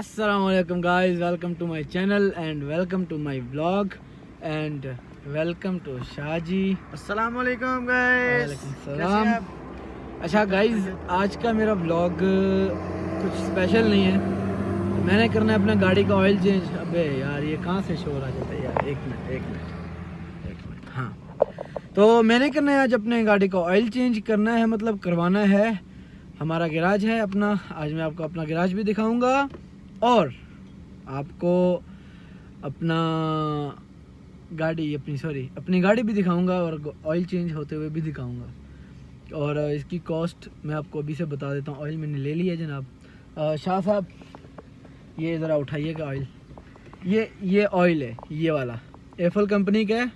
Assalamualaikum guys, welcome to my channel and welcome to my vlog and welcome to Shaji. अस्सलामुअलैकुम guys. सलाम। अच्छा guys, आज का मेरा व्लॉग कुछ स्पेशल नहीं है। मैंने करना है अपना गाड़ी का ऑयल चेंज। अबे यार ये कहाँ से शोर आ जाता है यार, एक मिनट। हाँ, तो मैंने करना है आज अपने गाड़ी का ऑयल चेंज करना है, मतलब करवाना है। हमारा गैराज है अपना, आज मैं आपको अपना गैराज भी दिखाऊंगा और आपको अपनी गाड़ी भी दिखाऊंगा और ऑयल चेंज होते हुए भी दिखाऊंगा। और इसकी कॉस्ट मैं आपको अभी से बता देता हूँ। ऑयल मैंने ले लिया जनाब। शाह साहब ये ज़रा उठाइएगा ऑयल। ये ऑयल है, ये वाला एफल कंपनी का है,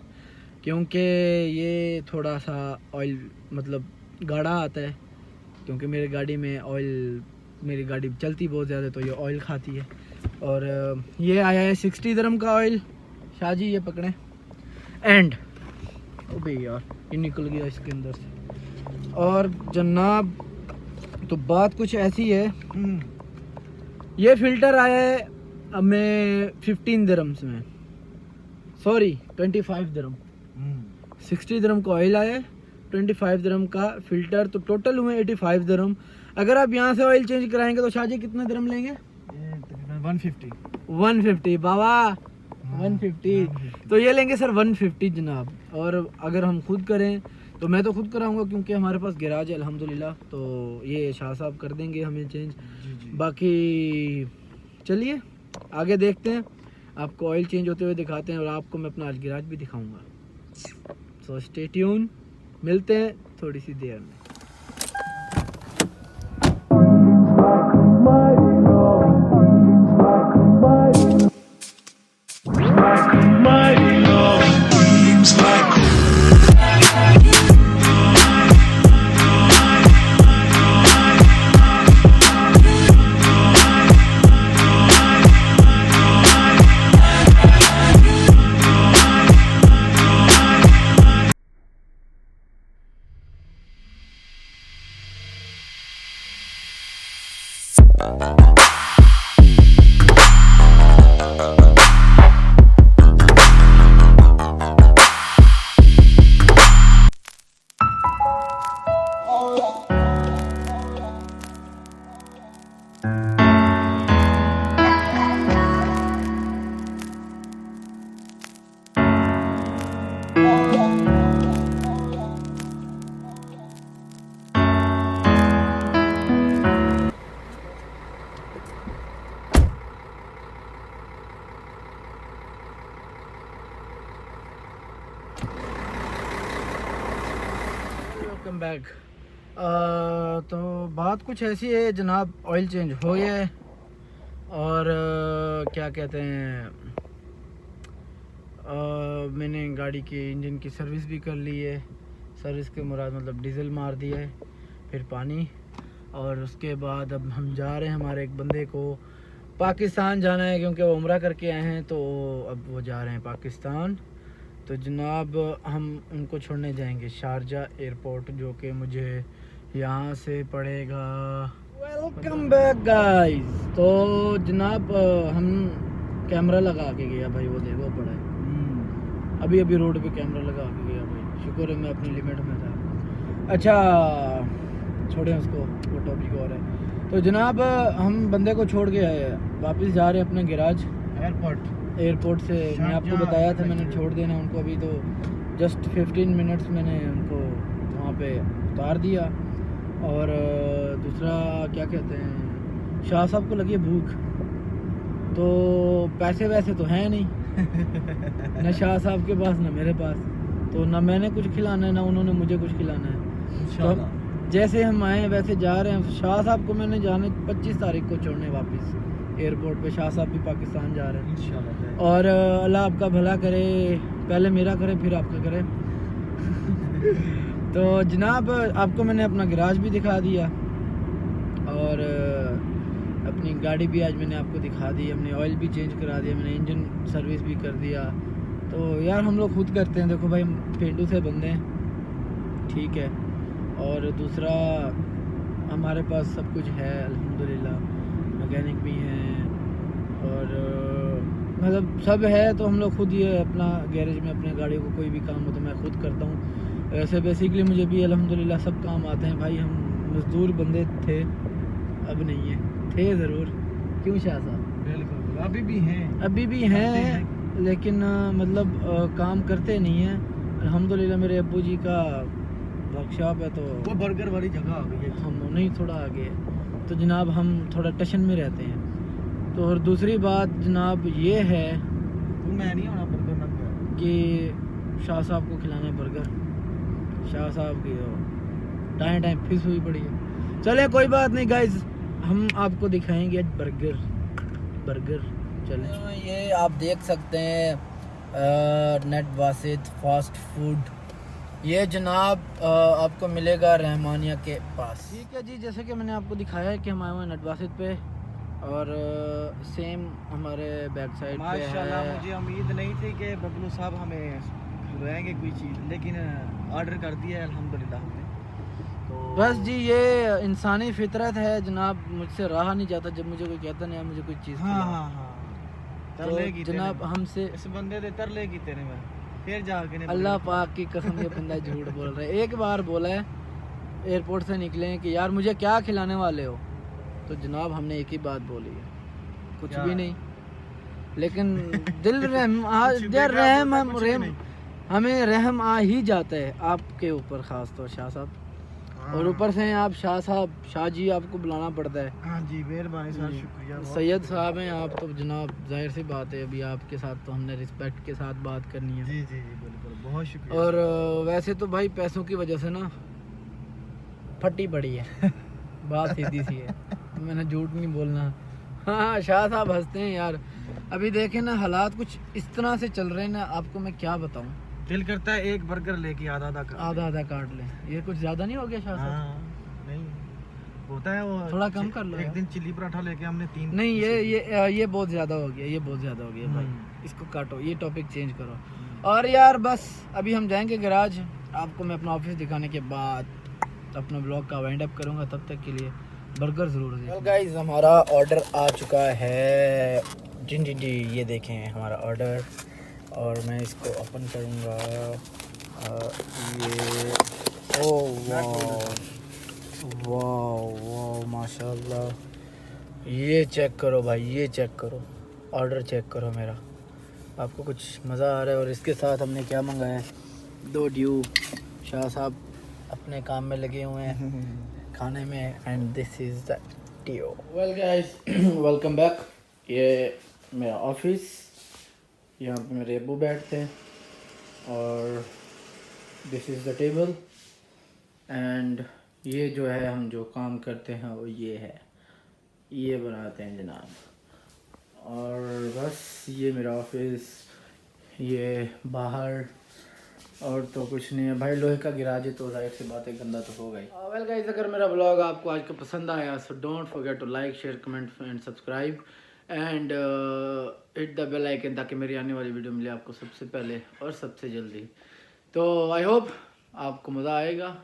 क्योंकि ये थोड़ा सा ऑयल मतलब गाढ़ा आता है, क्योंकि मेरी गाड़ी में ऑयल, मेरी गाड़ी चलती बहुत ज़्यादा तो ये ऑयल खाती है। और ये आया है 60 दिरहम का ऑयल। शाह जी ये पकड़ें। एंड ओ भाई यार ये निकल गया इसके अंदर से। और जनाब तो बात कुछ ऐसी है, ये फ़िल्टर आया है हमें 15 दिरहम्स में, सॉरी 25 दिरहम। 60 दिरहम का ऑयल आया है, 25 दिरहम का फ़िल्टर, तो टोटल हुए 85 दिरहम। अगर आप यहाँ से ऑयल चेंज कराएंगे तो शाह जी कितने दिरहम लेंगे? 150 बाबा, 150। तो ये लेंगे सर 150 जनाब। और अगर हम खुद करें तो मैं तो खुद कराऊंगा, क्योंकि हमारे पास गैराज है अल्हम्दुलिल्लाह। तो ये शाह साहब कर देंगे हमें चेंज। बाकी चलिए आगे देखते हैं, आपको ऑयल चेंज होते हुए दिखाते हैं और आपको मैं अपना आज गैराज भी दिखाऊंगा। सो स्टे ट्यून, मिलते हैं थोड़ी सी देर में। Welcome back. तो बात कुछ ऐसी है जनाब, ऑयल चेंज हो गया है और क्या कहते हैं, मैंने गाड़ी के इंजन की सर्विस भी कर ली है। सर्विस के मुराद मतलब डीजल मार दिया है, फिर पानी। और उसके बाद अब हम जा रहे हैं, हमारे एक बंदे को पाकिस्तान जाना है, क्योंकि वो उम्रा करके आए हैं, तो अब वो जा रहे हैं पाकिस्तान। तो जनाब हम उनको छोड़ने जाएंगे शारजा एयरपोर्ट, जो कि मुझे यहाँ से पड़ेगा। Welcome back guys. तो जनाब हम कैमरा लगा के गया भाई, वो देखो पड़ा है अभी रोड पे कैमरा लगा के गया भाई। शुक्र है मैं अपनी लिमिट में था। अच्छा छोड़ें उसको, वो टॉपिक और है। तो जनाब हम बंदे को छोड़ के वापस जा रहे हैं अपने गैराज एयरपोर्ट से। मैं आपको बताया था मैंने छोड़ देना उनको, अभी तो जस्ट 15 मिनट्स मैंने उनको वहाँ पे उतार दिया। और दूसरा क्या कहते हैं, शाह साहब को लगी है भूख, तो पैसे वैसे तो हैं नहीं न शाह साहब के पास न मेरे पास, तो ना मैंने कुछ खिलाना है ना उन्होंने मुझे कुछ खिलाना है। तो जैसे हम आए वैसे जा रहे हैं। शाह साहब को मैंने जाने 25 तारीख को छोड़ने वापस एयरपोर्ट पे। शाह साहब भी पाकिस्तान जा रहे हैं इंशाल्लाह। और अल्लाह आपका भला करे, पहले मेरा करे फिर आपका करे। तो जनाब आपको मैंने अपना गैराज भी दिखा दिया और अपनी गाड़ी भी आज मैंने आपको दिखा दी। हमने ऑयल भी चेंज करा दिया, मैंने इंजन सर्विस भी कर दिया। तो यार हम लोग खुद करते हैं, देखो भाई हम पेंडू से बंदे हैं, ठीक है। और दूसरा हमारे पास सब कुछ है अल्हम्दुलिल्लाह, मैकेनिक भी हैं, और मतलब सब है तो हम लोग खुद ये अपना गैरेज में अपने गाड़ी को कोई भी काम हो तो मैं खुद करता हूँ। वैसे बेसिकली मुझे भी अल्हम्दुलिल्लाह सब काम आते हैं भाई। हम मज़दूर बंदे थे, अब नहीं है, थे ज़रूर। क्यों शाह साहब? बिल्कुल, अभी भी हैं। लेकिन मतलब काम करते नहीं हैं। अल्हम्दुलिल्लाह मेरे अब्बू जी का वर्कशॉप है तो वो बर्गर वाली जगह आ गई है। हम नहीं थोड़ा आगे है तो जनाब हम थोड़ा टशन में रहते हैं। तो और दूसरी बात जनाब ये है वो मैं नहीं होना बर्गर ना कि शाह साहब को खिलाना है बर्गर। शाह साहब की टाइम टाइम फिस हुई पड़ी है। चले कोई बात नहीं गाइज, हम आपको दिखाएंगे आज बर्गर। चले, ये आप देख सकते हैं नेट वासिद फास्ट फूड। ये जनाब आपको मिलेगा रहमानिया के पास। ठीक है जी, जैसे कि मैंने आपको दिखाया है कि हम आए हुए हैं नेट वासिद पे और सेम हमारे बैक साइड पे माशाल्लाह है। मुझे उम्मीद नहीं थी कि बबलू साहब हमें खिलाएंगे कोई चीज़, लेकिन ऑर्डर कर दिया है अल्हम्दुलिल्लाह हमने। तो बस जी ये इंसानी फितरत है जनाब, मुझसे रहा नहीं जाता जब मुझे कोई कहता नहीं है मुझे कोई चीज़ हाँ खिलाओ। हाँ हाँ तो तरलेगी जनाब हमसे इस बंदे दे तरलेगी तेरे में फिर जाके ने अल्लाह पाक की कसम ये बंदा झूठ बोल रहा है। एक बार बोला है एयरपोर्ट से निकले हैं कि यार मुझे क्या खिलाने वाले हो, तो जनाब हमने एक ही बात बोली है, कुछ क्या? भी नहीं। लेकिन दिल रहम कुछ देखा रहम बोलता हम कुछ भी रहम नहीं। हमें रहम आ ही जाता है आपके ऊपर, ख़ास तौर शाह साहब। और ऊपर से आप शाह साहब, शाह जी आपको बुलाना पड़ता है। हाँ जी, मेहरबानी सर, जी। शुक्रिया बहुत सैयद शुक्रिया। साहब हैं आप तो जनाब, जाहिर सी बात है अभी आपके साथ तो हमने रिस्पेक्ट के साथ बात करनी है। जी जी जी बिल्कुल, बहुत शुक्रिया। और वैसे तो भाई पैसों की वजह से ना फटी पड़ी है बात सीधी सी है, मैंने झूठ नहीं बोलना। हाँ शाह साहब हंसते हैं यार। अभी देखें ना हालात कुछ इस तरह से चल रहे हैं ना, आपको मैं क्या बताऊं। दिल करता है एक बर्गर लेके आधा आधा काट लें, ये कुछ ज़्यादा नहीं हो गया शाह साहब? हाँ, नहीं होता है वो, थोड़ा कम कर लो एक यार। दिन चिल्ली पराठा लेके हमने 3 नहीं ये बहुत ज़्यादा हो गया, ये बहुत ज़्यादा हो गया भाई, हम्म। इसको काटो, ये टॉपिक चेंज करो। और यार बस अभी हम जाएंगे गैराज, आपको मैं अपना ऑफिस दिखाने के बाद अपना ब्लॉग का वाइंड अप करूँगा। तब तक के लिए बर्गर ज़रूर देखिए। गाइस हमारा ऑर्डर आ चुका है। जी जी जी, ये देखें हमारा ऑर्डर, और मैं इसको ओपन करूँगा। ये ओ वाह माशाल्लाह, ये चेक करो भाई, ये चेक करो, ऑर्डर चेक करो मेरा, आपको कुछ मज़ा आ रहा है। और इसके साथ हमने क्या मंगाया है, 2 ड्यू। शाह साहब अपने काम में लगे हुए हैं खाने में, and this is the due. Well guys welcome back. ये मेरा ऑफिस, यहाँ पे मेरे अब्बू बैठते हैं, और this is the table, and ये जो है हम जो काम करते हैं वो ये है, ये बनाते हैं जनाब। और बस ये मेरा ऑफिस, ये बाहर, और तो कुछ नहीं है भाई, लोहे का गिराज है तो जाहिर सी बात है गंदा तो होगा ही। वेल गाइस, अगर मेरा ब्लॉग आपको आज का पसंद आया so don't forget to like share comment and subscribe and hit the bell icon, ताकि मेरी आने वाली वीडियो मिले आपको सबसे पहले और सबसे जल्दी। तो आई होप आपको मज़ा आएगा।